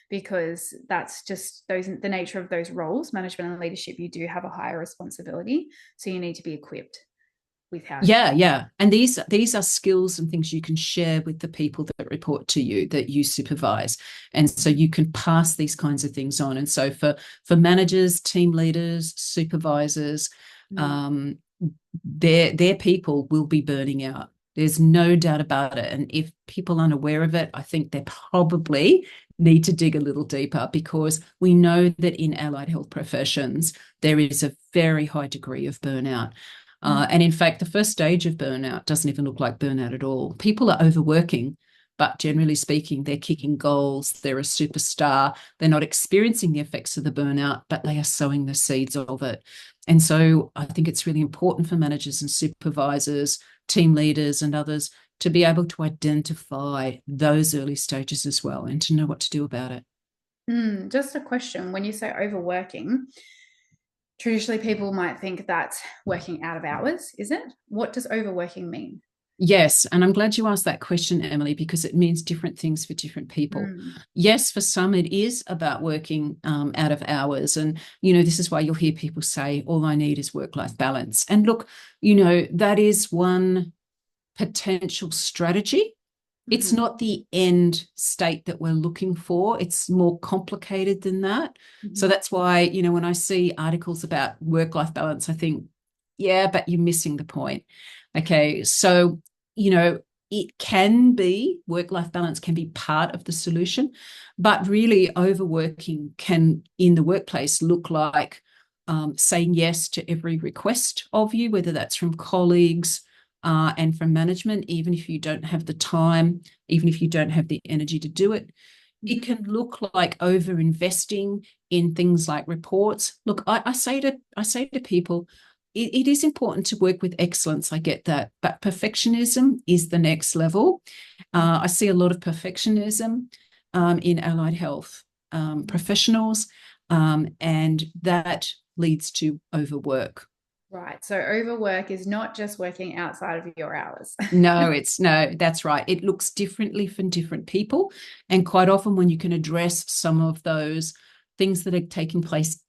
because that's just the nature of those roles. Management and leadership, you do have a higher responsibility, so you need to be equipped with how. Yeah. And these are skills and things you can share with the people that report to you, that you supervise. And so you can pass these kinds of things on. And so for managers, team leaders, supervisors, their people will be burning out. There's no doubt about it. And if people aren't aware of it, I think they probably need to dig a little deeper, because we know that in allied health professions, there is a very high degree of burnout. And in fact, the first stage of burnout doesn't even look like burnout at all. People are overworking, but generally speaking, they're kicking goals. They're a superstar. They're not experiencing the effects of the burnout, but they are sowing the seeds of it. And so I think it's really important for managers and supervisors, team leaders and others to be able to identify those early stages as well, and to know what to do about it. Just a question. When you say overworking, traditionally people might think that's working out of hours, is it? What does overworking mean? Yes, and I'm glad you asked that question, Emily, because it means different things for different people. Yes, for some it is about working out of hours. And, this is why you'll hear people say, all I need is work-life balance. And look, that is one potential strategy. It's not the end state that we're looking for. It's more complicated than that. So that's why, when I see articles about work-life balance, I think, yeah, but you're missing the point. Okay, so, it can be, work-life balance can be part of the solution, but really overworking can, in the workplace, look like saying yes to every request of you, whether that's from colleagues and from management, even if you don't have the time, even if you don't have the energy to do it. It can look like over-investing in things like reports. Look, I say to people, it is important to work with excellence. I get that. But perfectionism is the next level. I see a lot of perfectionism in allied health professionals, and that leads to overwork. Right. So overwork is not just working outside of your hours. No, that's right. It looks differently for different people. And quite often when you can address some of those things that are taking place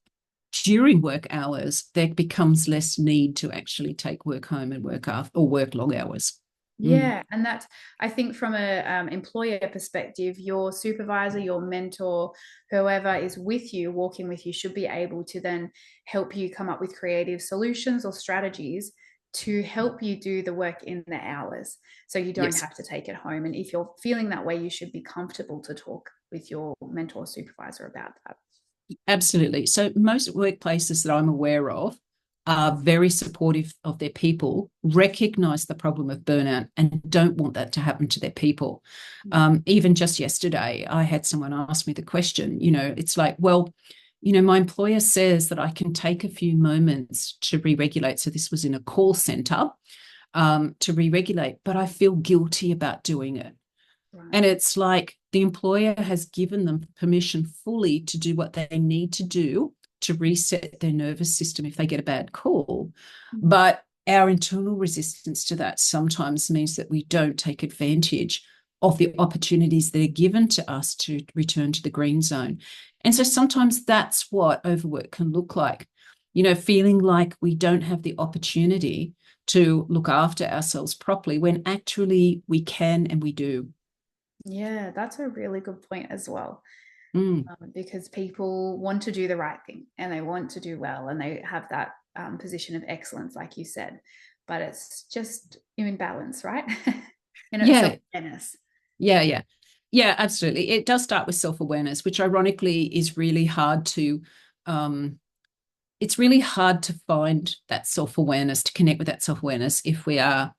during work hours, there becomes less need to actually take work home and work after or work long hours. Yeah, and that's, I think, from a employer perspective, your supervisor, your mentor, whoever is with you, walking with you, should be able to then help you come up with creative solutions or strategies to help you do the work in the hours, so you don't Yes. have to take it home. And if you're feeling that way, you should be comfortable to talk with your mentor or supervisor about that. Absolutely. So most workplaces that I'm aware of are very supportive of their people, recognize the problem of burnout, and don't want that to happen to their people. Even just yesterday, I had someone ask me the question, it's like, well, my employer says that I can take a few moments to re-regulate. So this was in a call center, to re-regulate, but I feel guilty about doing it. Right. And it's like the employer has given them permission fully to do what they need to do to reset their nervous system if they get a bad call. But our internal resistance to that sometimes means that we don't take advantage of the opportunities that are given to us to return to the green zone. And so sometimes that's what overwork can look like, feeling like we don't have the opportunity to look after ourselves properly when actually we can and we do. Yeah, that's a really good point as well. Mm. Because people want to do the right thing and they want to do well and they have that position of excellence, like you said, but it's just in balance, right? Yeah, Self-awareness. yeah. Yeah, absolutely. It does start with self-awareness, which ironically is really hard to it's really hard to find that self-awareness, to connect with that self-awareness if we are,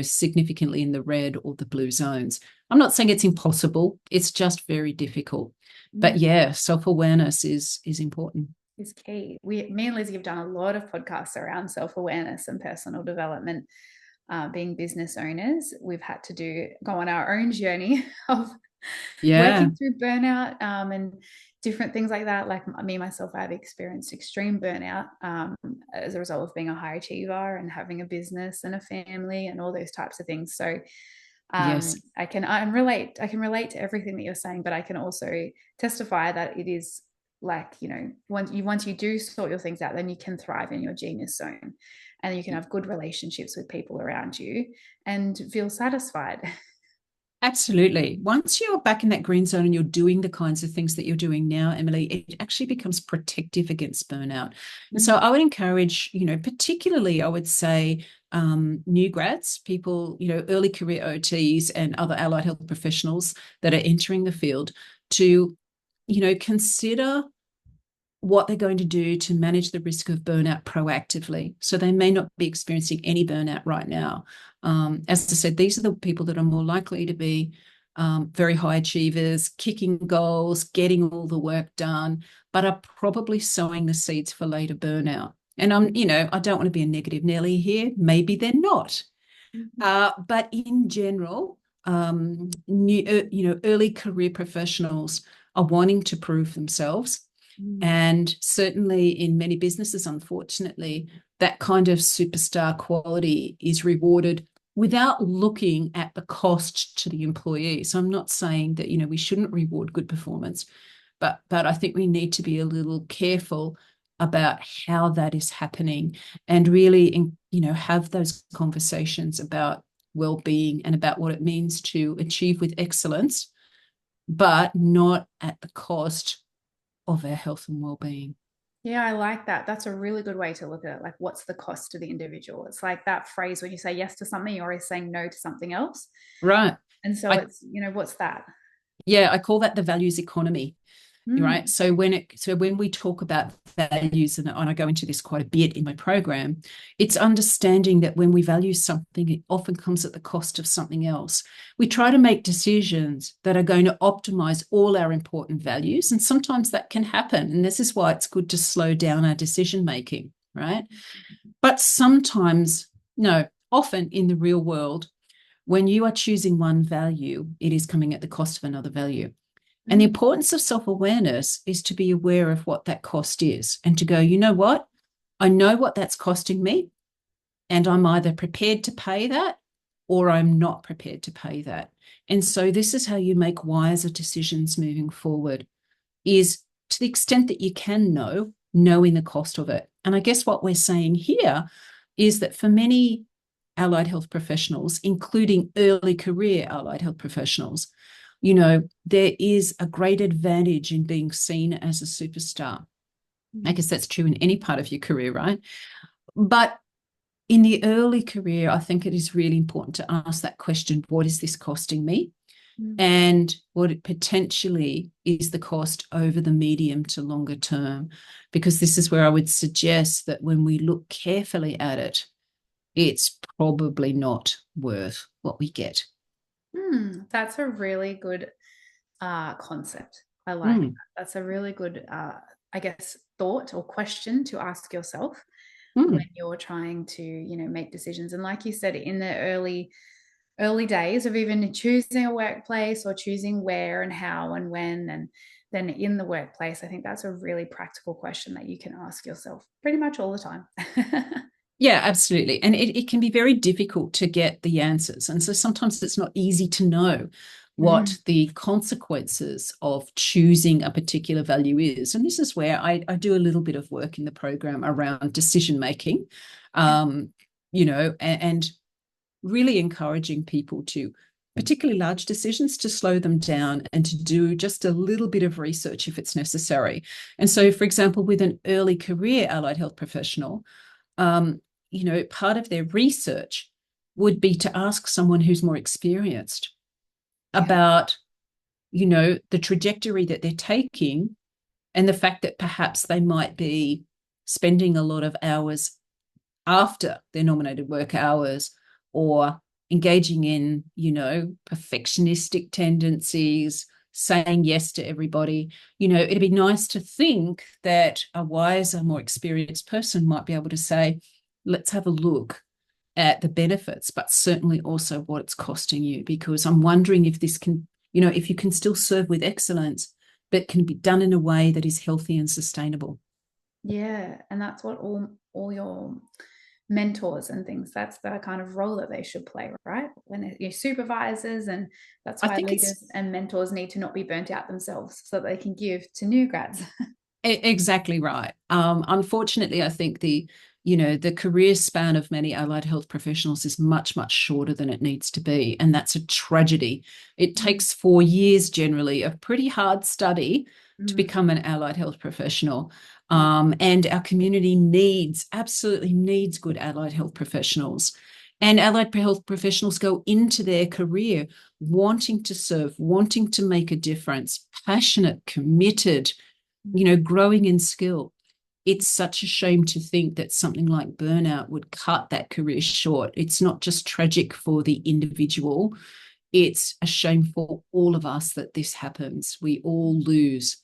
significantly in the red or the blue zones. I'm not saying it's impossible, it's just very difficult. But yeah, self-awareness is important. Is key. Me and Lizzie have done a lot of podcasts around self-awareness and personal development. Being business owners, we've had to go on our own journey of Yeah. working through burnout, and different things like that. Like me myself, I've experienced extreme burnout as a result of being a high achiever and having a business and a family and all those types of things. So Yes. I can relate to everything that you're saying, but I can also testify that it is like, once you do sort your things out, then you can thrive in your genius zone and you can have good relationships with people around you and feel satisfied. Absolutely. Once you're back in that green zone and you're doing the kinds of things that you're doing now, Emily, it actually becomes protective against burnout. And so I would encourage, particularly I would say new grads, people, early career OTs and other allied health professionals that are entering the field to, consider what they're going to do to manage the risk of burnout proactively. So they may not be experiencing any burnout right now. As I said, these are the people that are more likely to be very high achievers, kicking goals, getting all the work done, but are probably sowing the seeds for later burnout. And I don't want to be a negative Nelly here. Maybe they're not. But in general, early career professionals are wanting to prove themselves. And certainly in many businesses, unfortunately, that kind of superstar quality is rewarded without looking at the cost to the employee. So I'm not saying that, we shouldn't reward good performance, but I think we need to be a little careful about how that is happening and really, have those conversations about well-being and about what it means to achieve with excellence, but not at the cost of our health and well-being. Yeah, I like that. That's a really good way to look at it. Like, what's the cost to the individual? It's like that phrase when you say yes to something, you're always saying no to something else. Right. And so I, it's, what's that? yeah, I call that the values economy. Right. Mm. So when we talk about values, and I go into this quite a bit in my program, it's understanding that when we value something, it often comes at the cost of something else. We try to make decisions that are going to optimize all our important values. And sometimes that can happen. And this is why it's good to slow down our decision making. Right. But sometimes, no, often in the real world, when you are choosing one value, it is coming at the cost of another value. And the importance of self-awareness is to be aware of what that cost is and to go, you know what? I know what that's costing me, and I'm either prepared to pay that or I'm not prepared to pay that. And so this is how you make wiser decisions moving forward, is to the extent that you can knowing the cost of it. And I guess what we're saying here is that for many allied health professionals, including early career allied health professionals, there is a great advantage in being seen as a superstar. I guess that's true in any part of your career, right? But in the early career, I think it is really important to ask that question, what is this costing me? And what it potentially is the cost over the medium to longer term, because this is where I would suggest that when we look carefully at it, it's probably not worth what we get. That's a really good concept. I like that. That's a really good, I guess, thought or question to ask yourself when you're trying to, make decisions. And like you said, in the early days of even choosing a workplace or choosing where and how and when, and then in the workplace, I think that's a really practical question that you can ask yourself pretty much all the time. Yeah, absolutely. And it can be very difficult to get the answers. And so sometimes it's not easy to know what the consequences of choosing a particular value is. And this is where I do a little bit of work in the program around decision making, and really encouraging people to, particularly large decisions, to slow them down and to do just a little bit of research if it's necessary. And so, for example, with an early career allied health professional, part of their research would be to ask someone who's more experienced about, the trajectory that they're taking, and the fact that perhaps they might be spending a lot of hours after their nominated work hours, or engaging in, perfectionistic tendencies, saying yes to everybody. It'd be nice to think that a wiser, more experienced person might be able to say, let's have a look at the benefits, but certainly also what it's costing you, because I'm wondering if this can, if you can still serve with excellence, but can be done in a way that is healthy and sustainable. Yeah, and that's what all your mentors and things, that's the kind of role that they should play, right? When you're supervisors, and that's why leaders and mentors need to not be burnt out themselves so that they can give to new grads. Exactly right. Unfortunately, I think the career span of many allied health professionals is much, much shorter than it needs to be. And that's a tragedy. It takes 4 years generally of pretty hard study to become an allied health professional. And our community absolutely needs good allied health professionals. And allied health professionals go into their career wanting to serve, wanting to make a difference, passionate, committed, growing in skill. It's such a shame to think that something like burnout would cut that career short. It's not just tragic for the individual. It's a shame for all of us that this happens. We all lose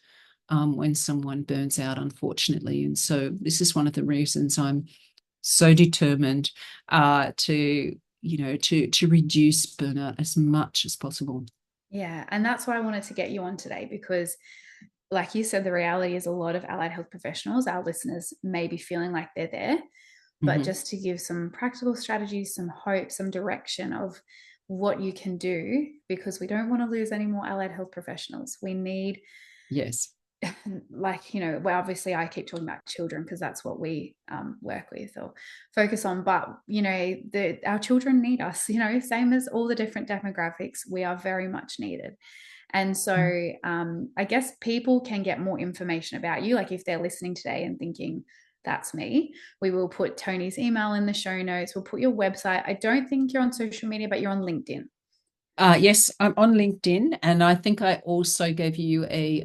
when someone burns out, unfortunately. And so this is one of the reasons I'm so determined to reduce burnout as much as possible. Yeah, and that's why I wanted to get you on today, because like you said, the reality is a lot of allied health professionals, our listeners, may be feeling like they're there, but just to give some practical strategies, some hope, some direction of what you can do, because we don't want to lose any more allied health professionals. We need, yes, well, obviously I keep talking about children because that's what we work with or focus on, but our children need us, same as all the different demographics. We are very much needed. And so I guess people can get more information about you. Like if they're listening today and thinking, that's me, we will put Toni's email in the show notes. We'll put your website. I don't think you're on social media, but you're on LinkedIn. Yes, I'm on LinkedIn, and I think I also gave you a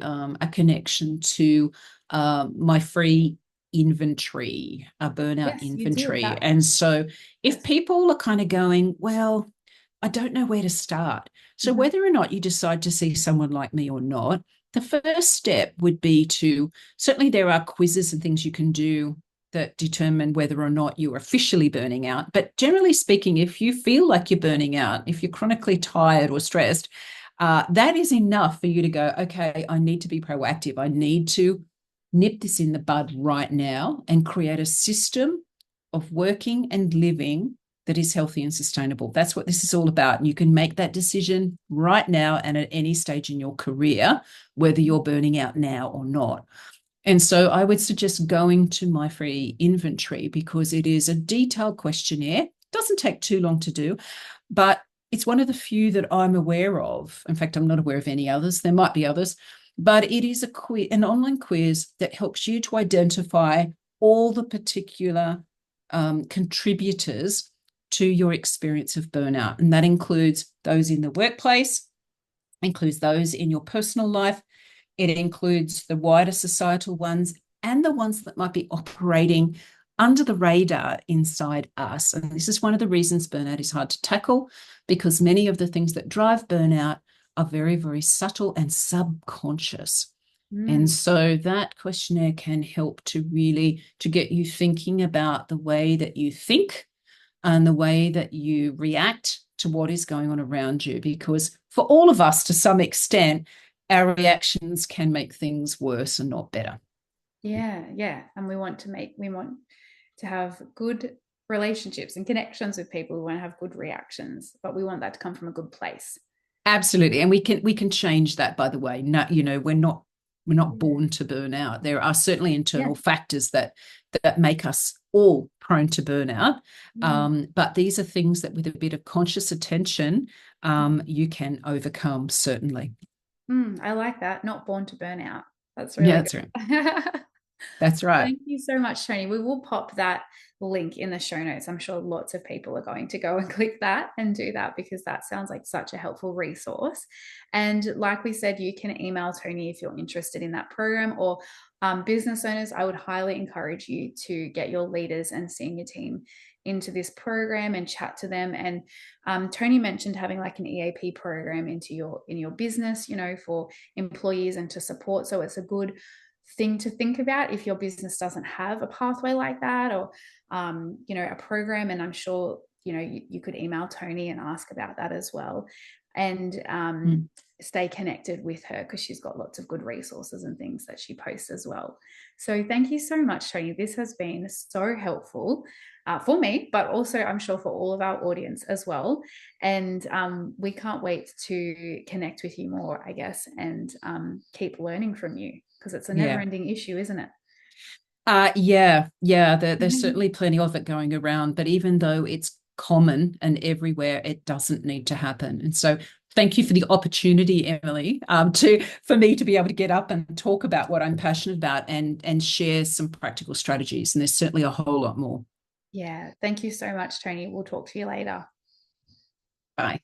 connection to my free inventory, a burnout inventory. And so if people are kind of going, well, I don't know where to start. So whether or not you decide to see someone like me or not, the first step would be to, certainly there are quizzes and things you can do that determine whether or not you're officially burning out. But generally speaking, if you feel like you're burning out, if you're chronically tired or stressed, that is enough for you to go, okay, I need to be proactive. I need to nip this in the bud right now and create a system of working and living that is healthy and sustainable. That's what this is all about. And you can make that decision right now and at any stage in your career, whether you're burning out now or not. And so I would suggest going to my free inventory, because it is a detailed questionnaire. It doesn't take too long to do, but it's one of the few that I'm aware of. In fact, I'm not aware of any others. There might be others, but it is an online quiz that helps you to identify all the particular contributors to your experience of burnout. And that includes those in the workplace, includes those in your personal life. It includes the wider societal ones and the ones that might be operating under the radar inside us. And this is one of the reasons burnout is hard to tackle, because many of the things that drive burnout are very, very subtle and subconscious. And so that questionnaire can help to really to get you thinking about the way that you think and the way that you react to what is going on around you. Because for all of us, to some extent, our reactions can make things worse and not better. Yeah. And we want to have good relationships and connections with people. We want to have good reactions, but we want that to come from a good place. Absolutely. And we can change that, by the way. Not, we're not born to burn out. There are certainly internal factors that make us all prone to burnout. But these are things that with a bit of conscious attention, you can overcome, certainly. I like that. Not born to burn out. That's really that's good. right. That's right. Thank you so much, Toni. We will pop that link in the show notes. I'm sure lots of people are going to go and click that and do that, because that sounds like such a helpful resource. And like we said, you can email Toni if you're interested in that program, or business owners, I would highly encourage you to get your leaders and senior team into this program and chat to them. And Toni mentioned having like an EAP program in your business, for employees and to support. So it's a good thing to think about if your business doesn't have a pathway like that, or a program. And I'm sure you could email Toni and ask about that as well, and stay connected with her, because she's got lots of good resources and things that she posts as well. So thank you so much, Toni. This has been so helpful for me, but also I'm sure for all of our audience as well. And we can't wait to connect with you more, I guess, and keep learning from you, because it's a never-ending issue, isn't it? There's certainly plenty of it going around, but even though it's common and everywhere, it doesn't need to happen. And so thank you for the opportunity, Emily, for me to be able to get up and talk about what I'm passionate about and share some practical strategies. And there's certainly a whole lot more. Yeah. Thank you so much, Toni. We'll talk to you later. Bye.